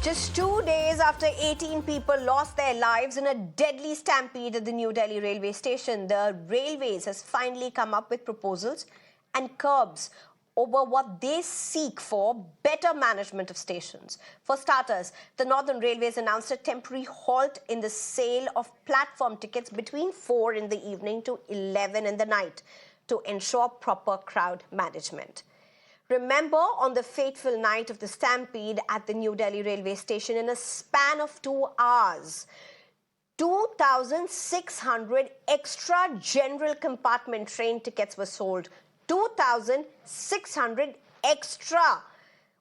Just 2 days after 18 people lost their lives in a deadly stampede at the New Delhi railway station, the Railways has finally come up with proposals and curbs over what they seek for better management of stations. For starters, the Northern Railways announced a temporary halt in the sale of platform tickets between 4 in the evening to 11 in the night to ensure proper crowd management. Remember, on the fateful night of the stampede at the New Delhi railway station, in a span of 2 hours, 2,600 extra general compartment train tickets were sold. 2,600 extra.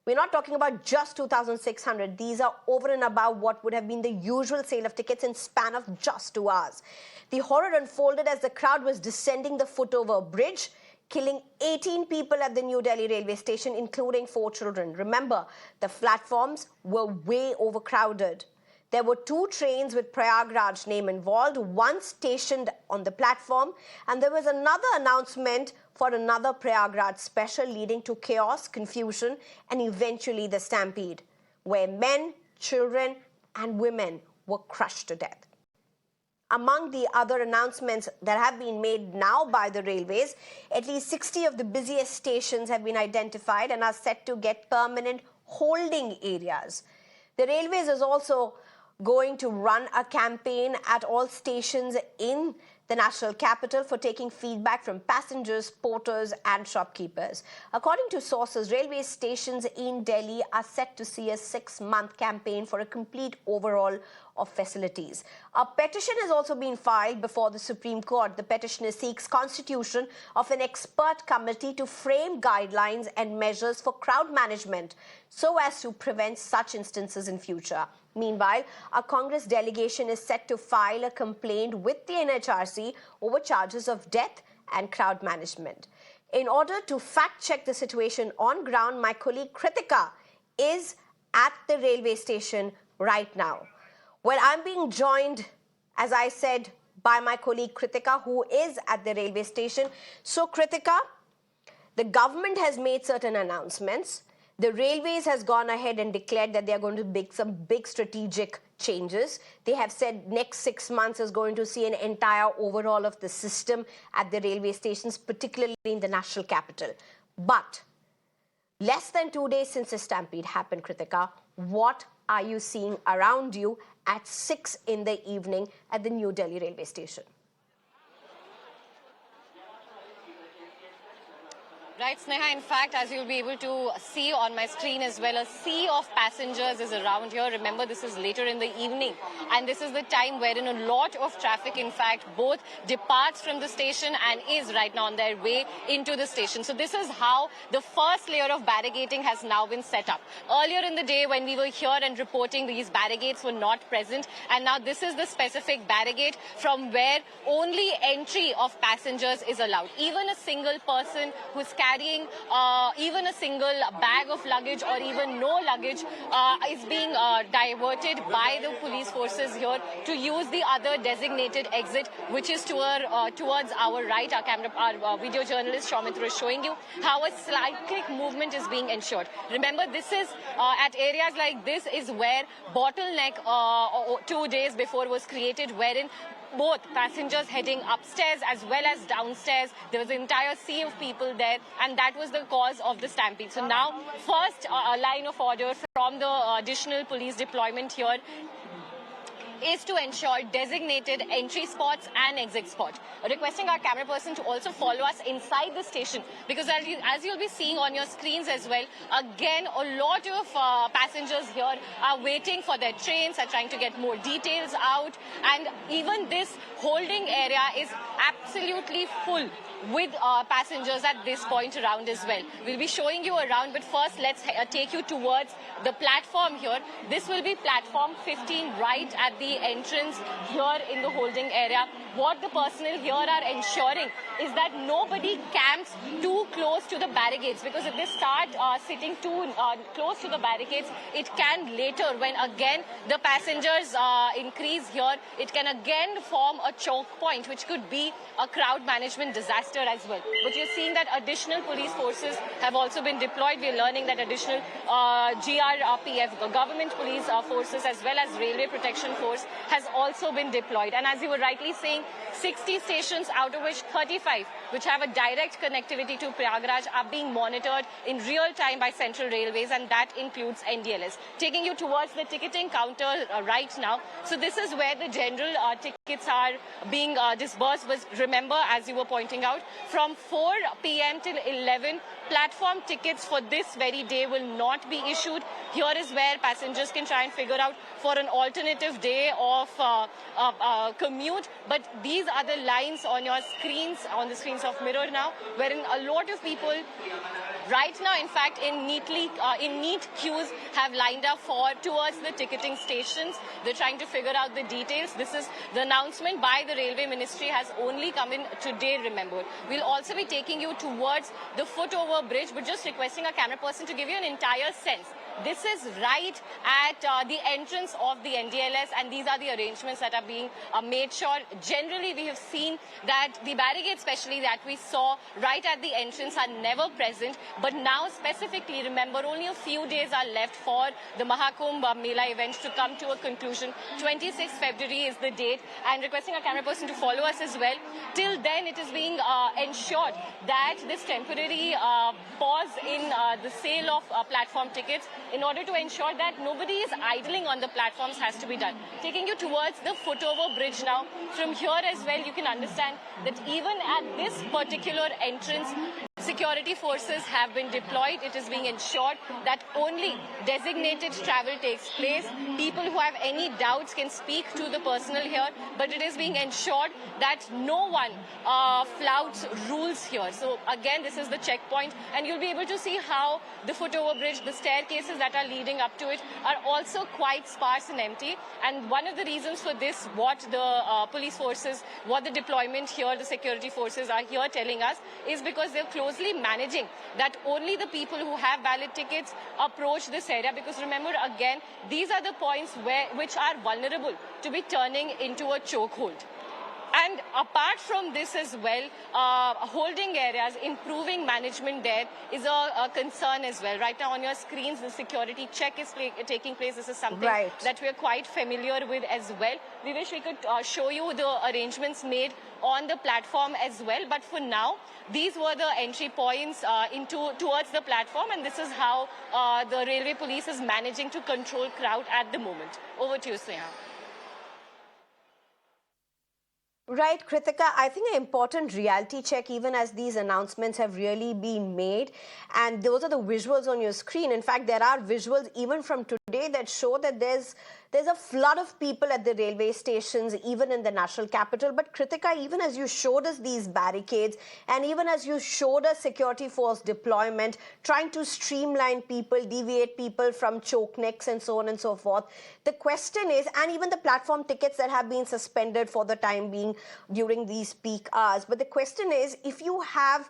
We're not talking about just 2,600. These are over and above what would have been the usual sale of tickets in span of just 2 hours. The horror unfolded as the crowd was descending the footover bridge, killing 18 people at the New Delhi railway station, including 4 children. Remember, the platforms were way overcrowded. There were 2 trains with Prayagraj name involved, one stationed on the platform, and there was another announcement for another Prayagraj special, leading to chaos, confusion, and eventually the stampede, where men, children, and women were crushed to death. Among the other announcements that have been made now by the railways, at least 60 of the busiest stations have been identified and are set to get permanent holding areas. The railways is also going to run a campaign at all stations in the national capital for taking feedback from passengers, porters and shopkeepers. According to sources, railway stations in Delhi are set to see a 6-month campaign for a complete overhaul of facilities. A petition has also been filed before the Supreme Court. The petitioner seeks constitution of an expert committee to frame guidelines and measures for crowd management so as to prevent such instances in future. Meanwhile, a Congress delegation is set to file a complaint with the NHRC over charges of death and crowd management. In order to fact-check the situation on ground, my colleague Kritika is at the railway station right now. Well, I'm being joined, as I said, by my colleague Kritika, who is at the railway station. So, Kritika, the government has made certain announcements. The railways has gone ahead and declared that they are going to make some big strategic changes. They have said next 6 months is going to see an entire overhaul of the system at the railway stations, particularly in the national capital. But less than 2 days since the stampede happened, Kritika, what are you seeing around you at 6 in the evening at the New Delhi railway station? Right, Sneha. In fact, as you'll be able to see on my screen as well, a sea of passengers is around here. Remember, this is later in the evening, and this is the time wherein a lot of traffic, in fact, both departs from the station and is right now on their way into the station. So this is how the first layer of barricading has now been set up. Earlier in the day, when we were here and reporting, these barricades were not present, and now this is the specific barricade from where only entry of passengers is allowed. Even a single person who's carrying even a single bag of luggage or even no luggage is being diverted by the police forces here to use the other designated exit, which is towards our right. Our video journalist Shaumitra is showing you how a cyclic movement is being ensured. Remember, this is at areas like this is where bottleneck 2 days before was created, wherein both passengers heading upstairs as well as downstairs, there was an entire sea of people there, and that was the cause of the stampede. So now, first line of order from the additional police deployment here is to ensure designated entry spots and exit spots. Requesting our camera person to also follow us inside the station, because as you'll be seeing on your screens as well, again, a lot of passengers here are waiting for their trains, are trying to get more details out, and even this holding area is absolutely full with passengers at this point around as well. We'll be showing you around, but first let's take you towards the platform here. This will be platform 15 right at the entrance here in the holding area. What the personnel here are ensuring is that nobody camps too close to the barricades, because if they start sitting too close to the barricades, it can later, when again the passengers increase here, it can again form a choke point, which could be a crowd management disaster. faster as well. But you're seeing that additional police forces have also been deployed. We're learning that additional GRPF, government police forces, as well as Railway Protection Force has also been deployed. And as you were rightly saying, 60 stations, out of which 35, which have a direct connectivity to Prayagraj, are being monitored in real time by Central Railways, and that includes NDLS. Taking you towards the ticketing counter right now. So this is where the general tickets are being disbursed. But remember, as you were pointing out, from 4 p.m. till 11, platform tickets for this very day will not be issued. Here is where passengers can try and figure out for an alternative day of commute. But these are the lines on your screens, on the screens of Mirror now, wherein a lot of people right now, in fact, in neat queues have lined up towards the ticketing stations. They're trying to figure out the details. This is the announcement by the Railway Ministry has only come in today, remember. We'll also be taking you towards the footover bridge, but just requesting a camera person to give you an entire sense. This is right at the entrance of the NDLS, and these are the arrangements that are being made sure. Generally, we have seen that the barricades, especially that we saw right at the entrance, are never present. But now, specifically, remember, only a few days are left for the Mahakumbh Mela event to come to a conclusion. 26th February is the date, and requesting a camera person to follow us as well. Till then, it is being ensured that this temporary pause in the sale of platform tickets, in order to ensure that nobody is idling on the platforms, has to be done. Taking you towards the footover bridge now. From here as well, you can understand that even at this particular entrance, security forces have been deployed. It is being ensured that only designated travel takes place. People who have any doubts can speak to the personnel here, but it is being ensured that no one flouts rules here. So again, this is the checkpoint, and you'll be able to see how the footover bridge, the staircases that are leading up to it, are also quite sparse and empty. And one of the reasons for this, what the police forces, what the deployment here, the security forces are here telling us, is because they're closely managing that only the people who have valid tickets approach this area, because remember, again, these are the points which are vulnerable to be turning into a chokehold. And apart from this as well, holding areas, improving management there is a concern as well. Right now on your screens, the security check is taking place. This is something that we are quite familiar with as well. We wish we could show you the arrangements made on the platform as well. But for now, these were the entry points towards the platform, and this is how the Railway Police is managing to control crowd at the moment. Over to you, Sneha. Right, Kritika, I think an important reality check, even as these announcements have really been made, and those are the visuals on your screen. In fact, there are visuals even from today that show that there's a flood of people at the railway stations, even in the national capital. But Kritika, even as you showed us these barricades, and even as you showed us security force deployment, trying to streamline people, deviate people from choke necks and so on and so forth, the question is, and even the platform tickets that have been suspended for the time being during these peak hours, but the question is, if you have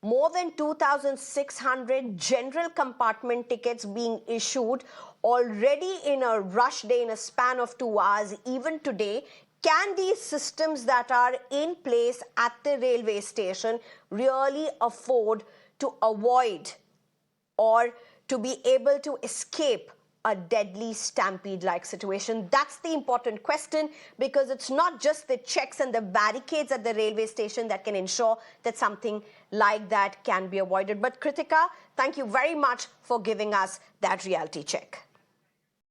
more than 2,600 general compartment tickets being issued already in a rush day, in a span of 2 hours, even today, can these systems that are in place at the railway station really afford to avoid or to be able to escape a deadly stampede-like situation? That's the important question, because it's not just the checks and the barricades at the railway station that can ensure that something like that can be avoided. But Kritika, thank you very much for giving us that reality check.